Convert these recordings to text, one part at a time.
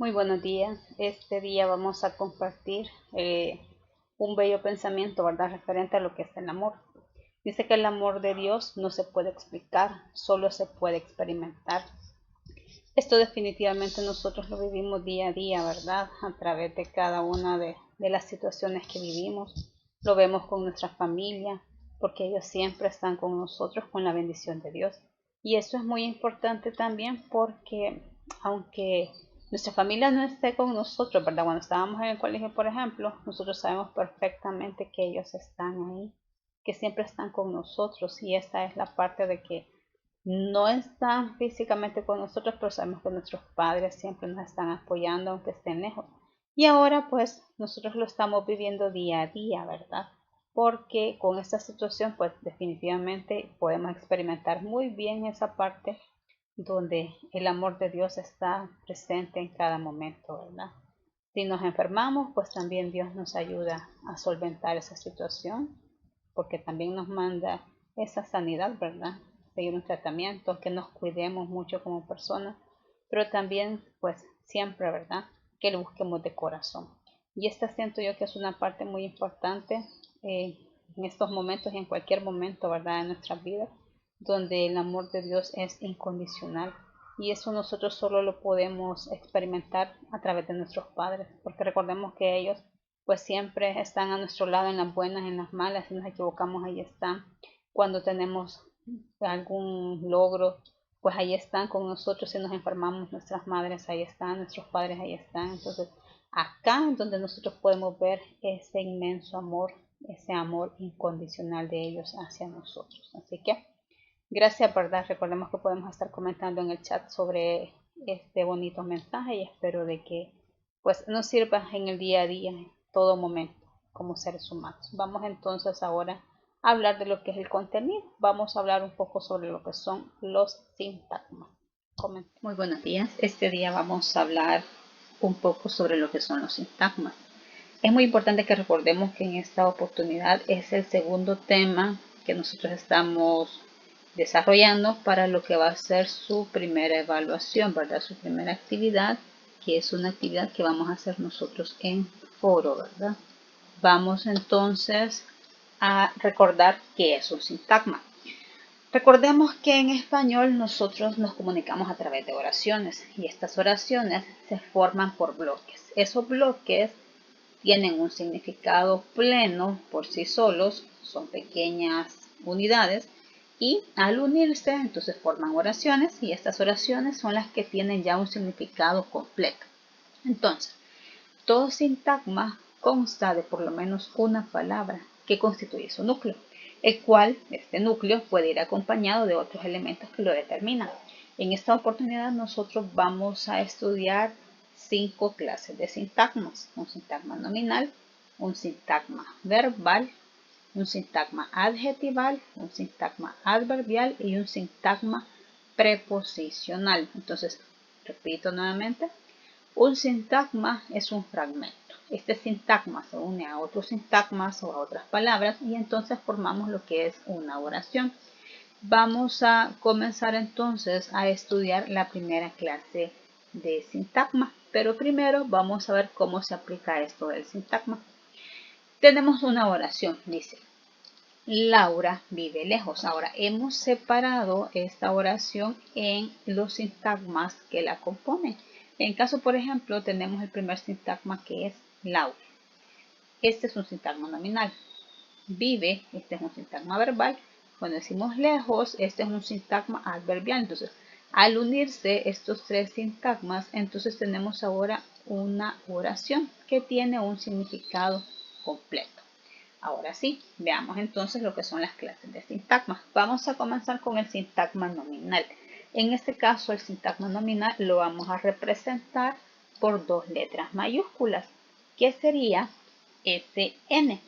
Muy buenos días. Este día vamos a compartir un bello pensamiento, ¿verdad? Referente a lo que es el amor. Dice que el amor de Dios no se puede explicar, solo se puede experimentar. Esto definitivamente nosotros lo vivimos día a día, ¿verdad? A través de cada una de las situaciones que vivimos. Lo vemos con nuestra familia, porque ellos siempre están con nosotros con la bendición de Dios. Y eso es muy importante también porque aunque nuestra familia no esté con nosotros, ¿verdad? Cuando estábamos en el colegio, por ejemplo, nosotros sabemos perfectamente que ellos están ahí, que siempre están con nosotros. Y esa es la parte de que no están físicamente con nosotros, pero sabemos que nuestros padres siempre nos están apoyando aunque estén lejos. Y ahora pues nosotros lo estamos viviendo día a día, ¿verdad? Porque con esta situación pues definitivamente podemos experimentar muy bien esa parte donde el amor de Dios está presente en cada momento, ¿verdad? Si nos enfermamos, pues también Dios nos ayuda a solventar esa situación, porque también nos manda esa sanidad, ¿verdad? Seguir un tratamiento, que nos cuidemos mucho como personas, pero también, pues, siempre, ¿verdad? Que lo busquemos de corazón. Y esta siento yo que es una parte muy importante en estos momentos y en cualquier momento, ¿verdad? De nuestras vidas, donde el amor de Dios es incondicional. Y eso nosotros solo lo podemos experimentar a través de nuestros padres, porque recordemos que ellos pues siempre están a nuestro lado en las buenas, en las malas, si nos equivocamos ahí están. Cuando tenemos algún logro, pues ahí están con nosotros. Si nos enfermamos, nuestras madres ahí están, nuestros padres ahí están. Entonces acá es donde nosotros podemos ver ese inmenso amor, ese amor incondicional de ellos hacia nosotros. Así que gracias, ¿verdad? Recordemos que podemos estar comentando en el chat sobre este bonito mensaje y espero de que pues nos sirva en el día a día, en todo momento, como seres humanos. Vamos entonces ahora a hablar de lo que es el contenido. Vamos a hablar un poco sobre lo que son los sintagmas. Muy buenos días. Este día vamos a hablar un poco sobre lo que son los sintagmas. Es muy importante que recordemos que en esta oportunidad es el segundo tema que nosotros estamos desarrollando para lo que va a ser su primera evaluación, ¿verdad? Su primera actividad, que es una actividad que vamos a hacer nosotros en foro, ¿verdad? Vamos entonces a recordar qué es un sintagma. Recordemos que en español nosotros nos comunicamos a través de oraciones y estas oraciones se forman por bloques. Esos bloques tienen un significado pleno por sí solos, son pequeñas unidades y al unirse entonces forman oraciones y estas oraciones son las que tienen ya un significado completo. Entonces, todo sintagma consta de por lo menos una palabra que constituye su núcleo, el cual este núcleo puede ir acompañado de otros elementos que lo determinan. En esta oportunidad nosotros vamos a estudiar 5 clases de sintagmas: un sintagma nominal, un sintagma verbal, un sintagma adjetival, un sintagma adverbial y un sintagma preposicional. Entonces, repito nuevamente, un sintagma es un fragmento. Este sintagma se une a otros sintagmas o a otras palabras y entonces formamos lo que es una oración. Vamos a comenzar entonces a estudiar la primera clase de sintagma, pero primero vamos a ver cómo se aplica esto del sintagma. Tenemos una oración, dice: Laura vive lejos. Ahora hemos separado esta oración en los sintagmas que la componen. En caso, por ejemplo, tenemos el primer sintagma que es Laura. Este es un sintagma nominal. Vive, este es un sintagma verbal. Cuando decimos lejos, este es un sintagma adverbial. Entonces, al unirse estos tres sintagmas, entonces tenemos ahora una oración que tiene un significado completo. Ahora sí, veamos entonces lo que son las clases de sintagmas. Vamos a comenzar con el sintagma nominal. En este caso, el sintagma nominal lo vamos a representar por dos letras mayúsculas, que sería SN.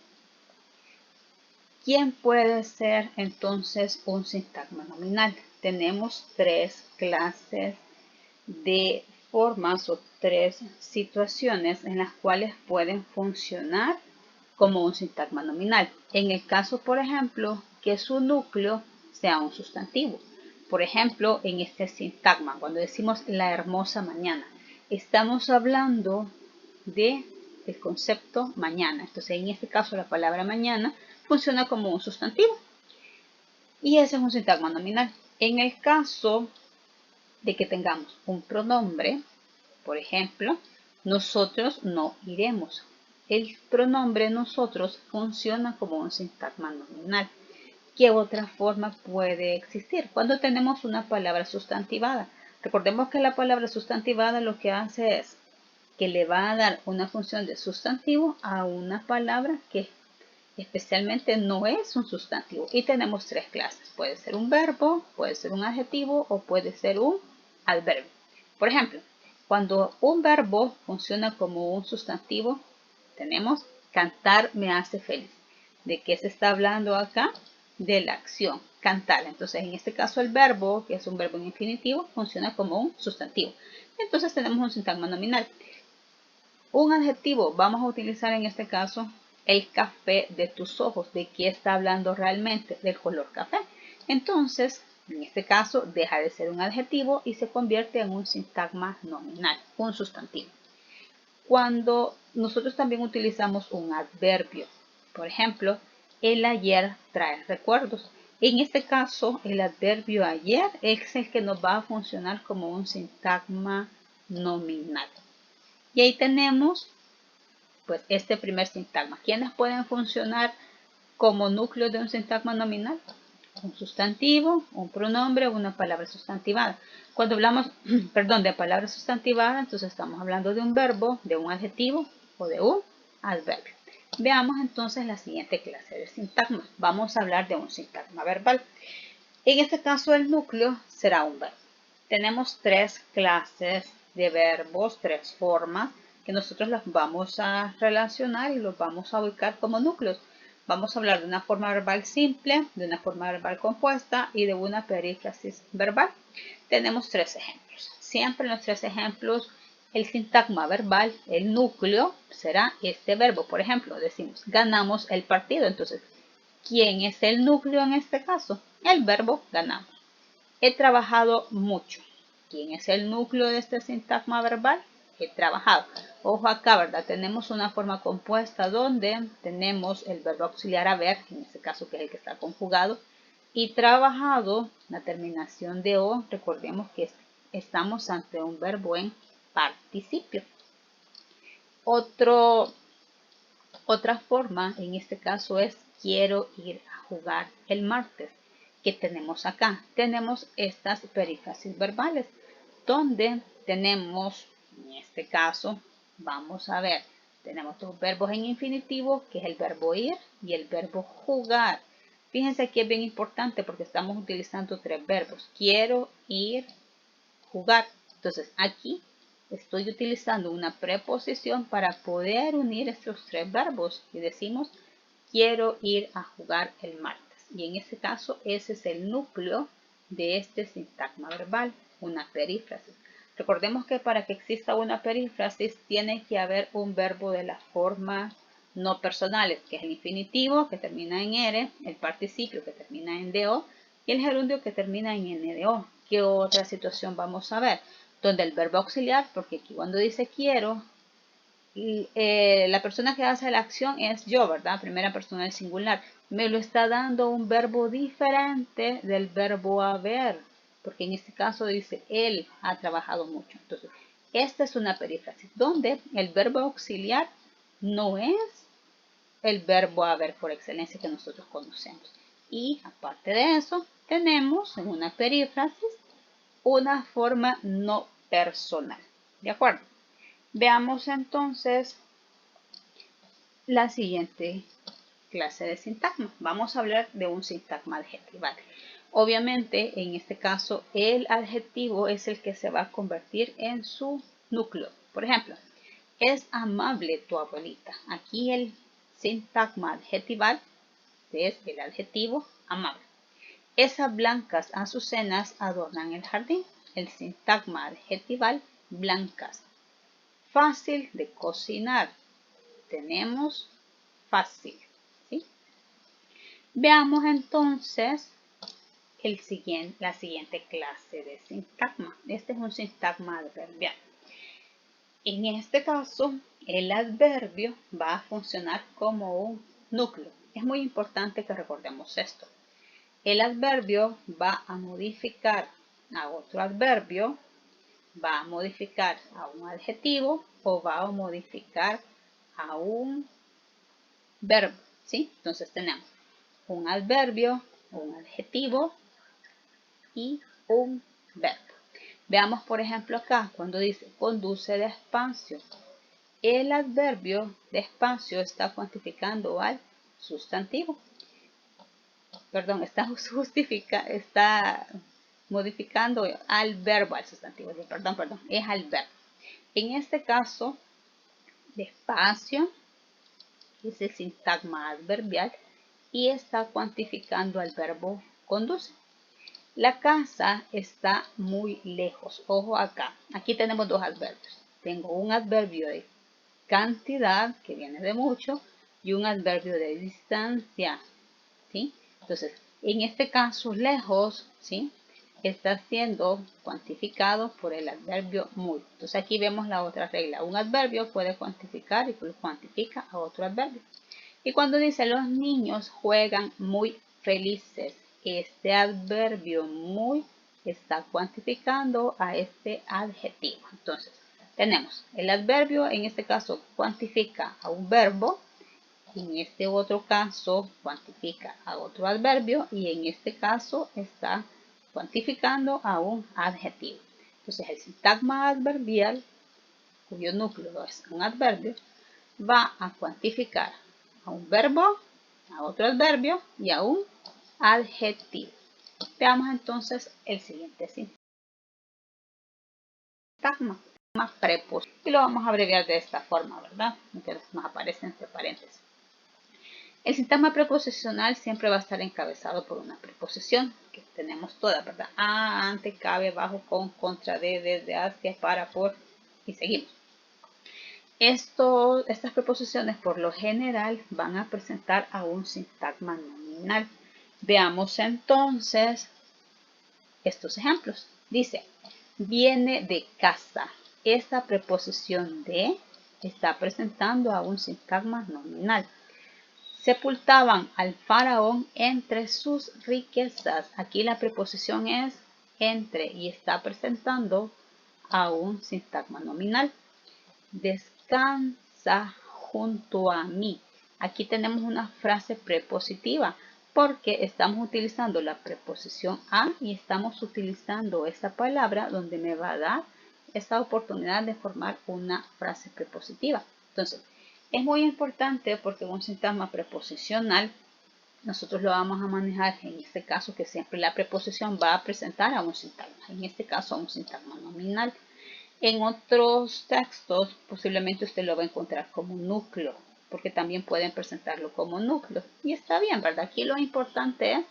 ¿Quién puede ser entonces un sintagma nominal? Tenemos tres clases de formas o tres situaciones en las cuales pueden funcionar como un sintagma nominal. En el caso, por ejemplo, que su núcleo sea un sustantivo. Por ejemplo, en este sintagma, cuando decimos la hermosa mañana, estamos hablando del concepto mañana. Entonces, en este caso, la palabra mañana funciona como un sustantivo. Y ese es un sintagma nominal. En el caso de que tengamos un pronombre, por ejemplo, nosotros no iremos. El pronombre nosotros funciona como un sintagma nominal. ¿Qué otra forma puede existir? Cuando tenemos una palabra sustantivada. Recordemos que la palabra sustantivada lo que hace es que le va a dar una función de sustantivo a una palabra que especialmente no es un sustantivo. Y tenemos tres clases. Puede ser un verbo, puede ser un adjetivo o puede ser un adverbio. Por ejemplo, cuando un verbo funciona como un sustantivo, tenemos cantar me hace feliz. ¿De qué se está hablando acá? De la acción, cantar. Entonces, en este caso, el verbo, que es un verbo en infinitivo, funciona como un sustantivo. Entonces, tenemos un sintagma nominal. Un adjetivo, vamos a utilizar en este caso el café de tus ojos. ¿De qué está hablando realmente? Del color café. Entonces, en este caso, deja de ser un adjetivo y se convierte en un sintagma nominal, un sustantivo. Cuando nosotros también utilizamos un adverbio, por ejemplo, el ayer trae recuerdos. En este caso, el adverbio ayer es el que nos va a funcionar como un sintagma nominal. Y ahí tenemos pues este primer sintagma. ¿Quiénes pueden funcionar como núcleo de un sintagma nominal? Un sustantivo, un pronombre o una palabra sustantivada. Cuando hablamos, de palabra sustantivada, entonces estamos hablando de un verbo, de un adjetivo o de un adverbio. Veamos entonces la siguiente clase de sintagmas. Vamos a hablar de un sintagma verbal. En este caso el núcleo será un verbo. Tenemos tres clases de verbos, tres formas que nosotros las vamos a relacionar y los vamos a ubicar como núcleos. Vamos a hablar de una forma verbal simple, de una forma verbal compuesta y de una perífrasis verbal. Tenemos tres ejemplos. Siempre en los tres ejemplos el sintagma verbal, el núcleo, será este verbo. Por ejemplo, decimos ganamos el partido. Entonces, ¿quién es el núcleo en este caso? El verbo ganamos. He trabajado mucho. ¿Quién es el núcleo de este sintagma verbal? He trabajado. Ojo acá, ¿verdad? Tenemos una forma compuesta donde tenemos el verbo auxiliar haber, en este caso que es el que está conjugado, y trabajado, la terminación de o, recordemos que estamos ante un verbo en participio. Otra forma, en este caso, es quiero ir a jugar el martes. ¿Qué tenemos acá? Tenemos estas perífrasis verbales, donde tenemos, en este caso, vamos a ver, tenemos dos verbos en infinitivo, que es el verbo ir y el verbo jugar. Fíjense que es bien importante porque estamos utilizando tres verbos. Quiero ir, jugar. Entonces, aquí estoy utilizando una preposición para poder unir estos tres verbos y decimos quiero ir a jugar el martes. Y en este caso, ese es el núcleo de este sintagma verbal, una perífrasis. Recordemos que para que exista una perífrasis tiene que haber un verbo de la forma no personales, que es el infinitivo que termina en er, el participio que termina en do y el gerundio que termina en ndo. ¿Qué otra situación vamos a ver? Donde el verbo auxiliar, porque aquí cuando dice quiero, la persona que hace la acción es yo, ¿verdad? Primera persona del singular. Me lo está dando un verbo diferente del verbo haber, porque en este caso dice él ha trabajado mucho. Entonces, esta es una perífrasis donde el verbo auxiliar no es el verbo haber por excelencia que nosotros conocemos. Y aparte de eso, tenemos en una perífrasis una forma no personal. ¿De acuerdo? Veamos entonces la siguiente clase de sintagma. Vamos a hablar de un sintagma adjetival. Obviamente, en este caso, el adjetivo es el que se va a convertir en su núcleo. Por ejemplo, es amable tu abuelita. Aquí el sintagma adjetival es el adjetivo amable. Esas blancas azucenas adornan el jardín. El sintagma adjetival blancas. Fácil de cocinar. Tenemos fácil. ¿Sí? Veamos entonces la siguiente clase de sintagma. Este es un sintagma adverbial. En este caso, el adverbio va a funcionar como un núcleo. Es muy importante que recordemos esto. El adverbio va a modificar a otro adverbio, va a modificar a un adjetivo o va a modificar a un verbo, ¿sí? Entonces tenemos un adverbio, un adjetivo y un verbo. Veamos, por ejemplo, acá cuando dice conduce despacio. El adverbio despacio está cuantificando al sustantivo. Perdón, está modificando al verbo, al sustantivo. Perdón, es al verbo. En este caso, despacio es el sintagma adverbial y está cuantificando al verbo conduce. La casa está muy lejos. Ojo acá. Aquí tenemos dos adverbios. Tengo un adverbio de cantidad, que viene de mucho, y un adverbio de distancia, ¿sí? Entonces, en este caso, lejos, ¿sí? Está siendo cuantificado por el adverbio muy. Entonces, aquí vemos la otra regla. Un adverbio puede cuantificar y cuantifica a otro adverbio. Y cuando dice los niños juegan muy felices, este adverbio muy está cuantificando a este adjetivo. Entonces, tenemos el adverbio, en este caso cuantifica a un verbo, en este otro caso cuantifica a otro adverbio y en este caso está cuantificando a un adjetivo. Entonces, el sintagma adverbial, cuyo núcleo es un adverbio, va a cuantificar a un verbo, a otro adverbio y a un adjetivo. Veamos entonces el siguiente sintagma preposicional. Y lo vamos a abreviar de esta forma, ¿verdad? Que nos aparece entre paréntesis. El sintagma preposicional siempre va a estar encabezado por una preposición, que tenemos todas, ¿verdad? A, ante, cabe, bajo, con, contra, de, desde, hacia, para, por, y seguimos. Estas preposiciones por lo general van a presentar a un sintagma nominal. Veamos entonces estos ejemplos. Dice, viene de casa. Esta preposición de está presentando a un sintagma nominal. Sepultaban al faraón entre sus riquezas. Aquí la preposición es entre y está presentando a un sintagma nominal. Descansa junto a mí. Aquí tenemos una frase prepositiva porque estamos utilizando la preposición a y estamos utilizando esta palabra donde me va a dar esta oportunidad de formar una frase prepositiva. Entonces, es muy importante porque un sintagma preposicional nosotros lo vamos a manejar en este caso que siempre la preposición va a presentar a un sintagma, en este caso a un sintagma nominal. En otros textos posiblemente usted lo va a encontrar como núcleo, porque también pueden presentarlo como núcleo. Y está bien, ¿verdad? Aquí lo importante es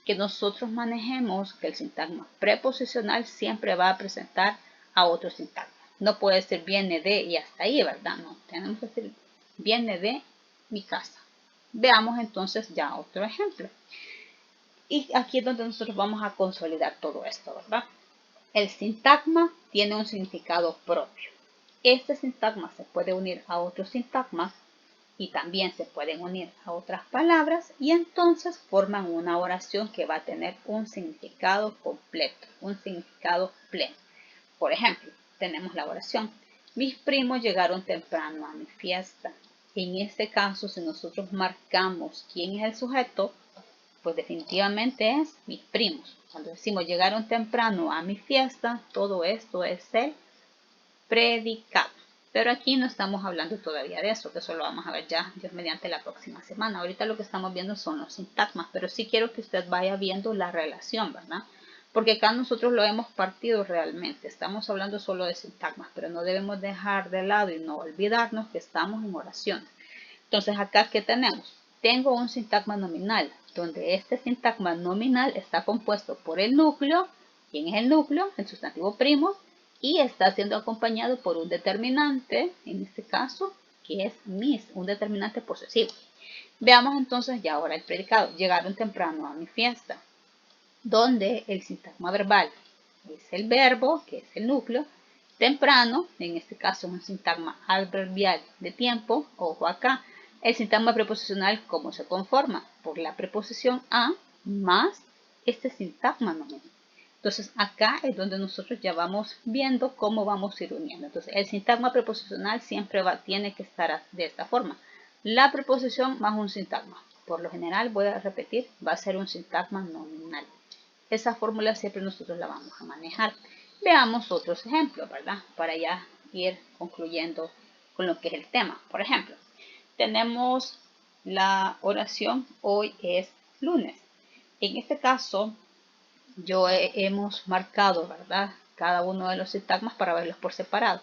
que nosotros manejemos que el sintagma preposicional siempre va a presentar a otro sintagma. No puede ser viene de y hasta ahí, ¿verdad? No, tenemos que decir viene de mi casa. Veamos entonces ya otro ejemplo. Y aquí es donde nosotros vamos a consolidar todo esto, ¿verdad? El sintagma tiene un significado propio. Este sintagma se puede unir a otros sintagmas y también se pueden unir a otras palabras y entonces forman una oración que va a tener un significado completo, un significado pleno. Por ejemplo, tenemos la oración: mis primos llegaron temprano a mi fiesta. En este caso, si nosotros marcamos quién es el sujeto, pues definitivamente es mis primos. Cuando decimos llegaron temprano a mi fiesta, todo esto es el predicado. Pero aquí no estamos hablando todavía de eso, que eso lo vamos a ver ya Dios mediante la próxima semana. Ahorita lo que estamos viendo son los sintagmas, pero sí quiero que usted vaya viendo la relación, ¿verdad? Porque acá nosotros lo hemos partido realmente. Estamos hablando solo de sintagmas, pero no debemos dejar de lado y no olvidarnos que estamos en oración. Entonces acá, ¿qué tenemos? Tengo un sintagma nominal, donde este sintagma nominal está compuesto por el núcleo. ¿Quién es el núcleo? El sustantivo primo. Y está siendo acompañado por un determinante, en este caso, que es mis, un determinante posesivo. Veamos entonces ya ahora el predicado. Llegaron temprano a mi fiesta, donde el sintagma verbal es el verbo, que es el núcleo, Temprano, en este caso es un sintagma adverbial de tiempo. Ojo acá, el sintagma preposicional, ¿cómo se conforma? Por la preposición a más este sintagma nominal. Entonces acá es donde nosotros ya vamos viendo cómo vamos a ir uniendo. Entonces el sintagma preposicional siempre tiene que estar de esta forma. La preposición más un sintagma. Por lo general, voy a repetir, va a ser un sintagma nominal. Esa fórmula siempre nosotros la vamos a manejar. Veamos otros ejemplos, ¿verdad? Para ya ir concluyendo con lo que es el tema. Por ejemplo, tenemos la oración hoy es lunes. En este caso, hemos marcado, ¿verdad? Cada uno de los sintagmas para verlos por separado.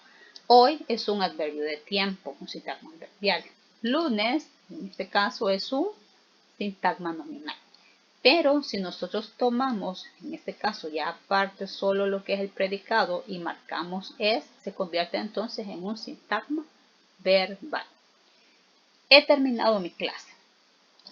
Hoy es un adverbio de tiempo, un sintagma adverbial. Lunes, en este caso, es un sintagma nominal. Pero si nosotros tomamos, en este caso ya aparte solo lo que es el predicado y marcamos es, se convierte entonces en un sintagma verbal. He terminado mi clase.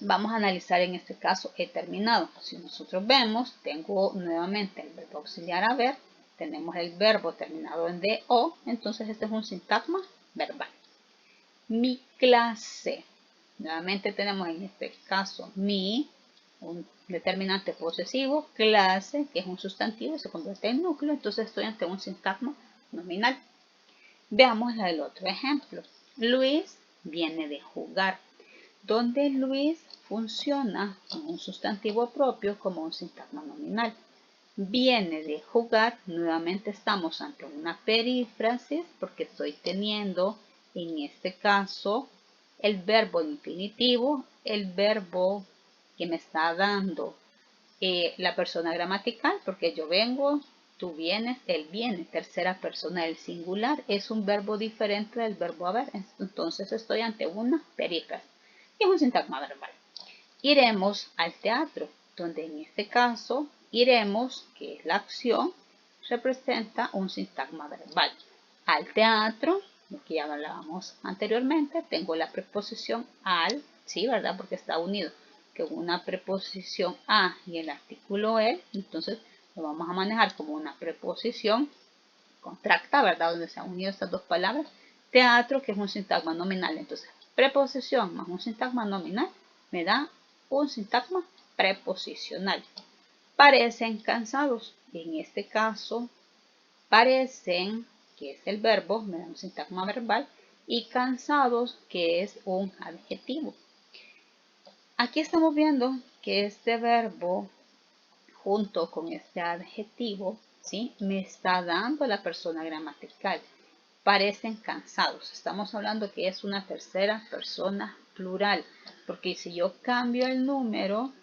Vamos a analizar en este caso he terminado. Si nosotros vemos, tengo nuevamente el verbo auxiliar haber, tenemos el verbo terminado en DO, entonces este es un sintagma verbal. Mi clase. Nuevamente tenemos en este caso mi, un determinante posesivo, clase, que es un sustantivo, se convierte en núcleo, entonces estoy ante un sintagma nominal. Veamos el otro ejemplo. Luis viene de jugar, donde Luis funciona como un sustantivo propio, como un sintagma nominal. Viene de jugar, nuevamente estamos ante una perífrasis porque estoy teniendo en este caso el verbo infinitivo, el verbo que me está dando la persona gramatical, porque yo vengo, tú vienes, él viene, tercera persona del singular, es un verbo diferente del verbo haber, entonces estoy ante una perífrasis y es un sintagma verbal. Iremos al teatro, donde en este caso iremos, que es la acción, representa un sintagma verbal. Al teatro, lo que ya hablábamos anteriormente, tengo la preposición al, sí, ¿verdad? Porque está unido con una preposición a y el artículo el, entonces lo vamos a manejar como una preposición contracta, ¿verdad? Donde se han unido estas dos palabras. Teatro, que es un sintagma nominal, entonces preposición más un sintagma nominal me da un sintagma preposicional. Parecen cansados. En este caso, parecen, que es el verbo, me da un sintagma verbal, y cansados, que es un adjetivo. Aquí estamos viendo que este verbo, junto con este adjetivo, ¿sí? Me está dando la persona gramatical. Parecen cansados. Estamos hablando que es una tercera persona plural, porque si yo cambio el número,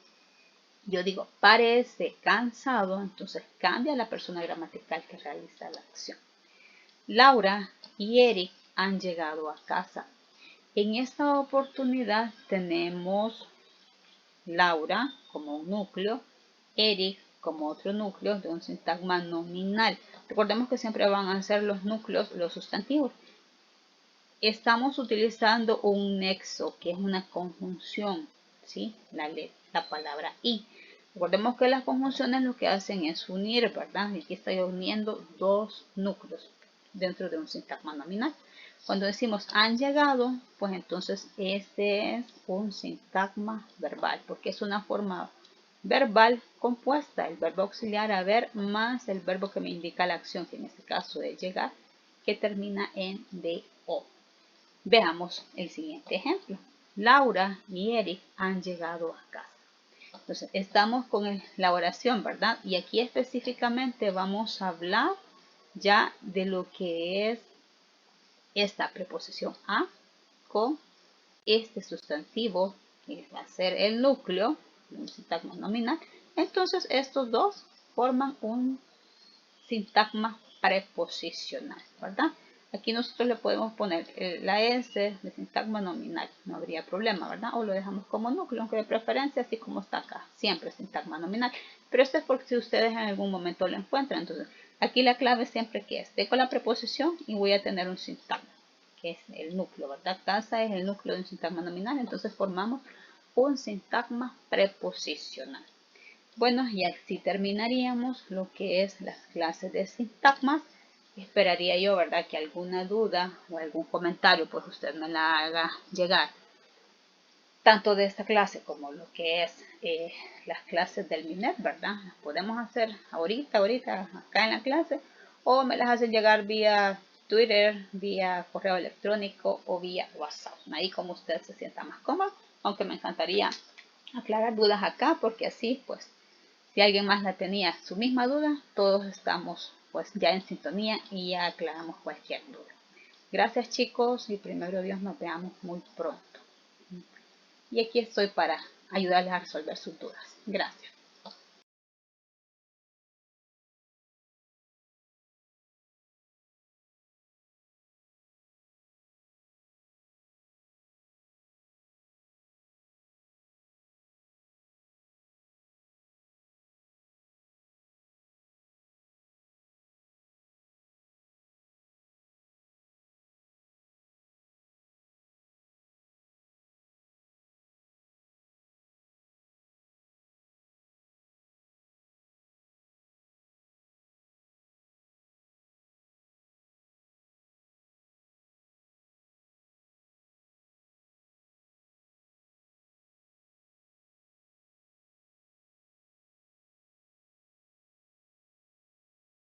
yo digo parece cansado, entonces cambia la persona gramatical que realiza la acción. Laura y Eric han llegado a casa. En esta oportunidad tenemos Laura como un núcleo, Eric como otro núcleo de un sintagma nominal. Recordemos que siempre van a ser los núcleos los sustantivos. Estamos utilizando un nexo, que es una conjunción, ¿sí? La palabra y. Recordemos que las conjunciones lo que hacen es unir, ¿verdad? Aquí estoy uniendo dos núcleos dentro de un sintagma nominal. Cuando decimos han llegado, pues entonces este es un sintagma verbal, porque es una forma verbal compuesta, el verbo auxiliar haber más el verbo que me indica la acción, que en este caso es llegar, que termina en DO. Veamos el siguiente ejemplo. Laura y Eric han llegado a casa. Entonces, estamos con la oración, ¿verdad? Y aquí específicamente vamos a hablar ya de lo que es esta preposición a con este sustantivo, que va a ser el núcleo, un sintagma nominal. Entonces, estos dos forman un sintagma preposicional, ¿verdad? Aquí nosotros le podemos poner la S de sintagma nominal, no habría problema, ¿verdad? O lo dejamos como núcleo, aunque de preferencia así como está acá, siempre sintagma nominal. Pero esto es porque si ustedes en algún momento lo encuentran, entonces aquí la clave siempre que es, dejo la preposición y voy a tener un sintagma, que es el núcleo, ¿verdad? Casa es el núcleo de un sintagma nominal, entonces formamos un sintagma preposicional. Bueno, y así terminaríamos lo que es las clases de sintagmas. esperaría yo, ¿verdad?, que alguna duda o algún comentario pues usted me la haga llegar, tanto de esta clase como lo que es las clases del MINET, ¿verdad? Las podemos hacer ahorita, acá en la clase, o me las hacen llegar vía Twitter, vía correo electrónico o vía WhatsApp. Ahí como usted se sienta más cómodo, aunque me encantaría aclarar dudas acá, porque así, pues, si alguien más la tenía su misma duda, todos estamos pues ya en sintonía y ya aclaramos cualquier duda. Gracias chicos y primero Dios nos veamos muy pronto. Y aquí estoy para ayudarles a resolver sus dudas. Gracias.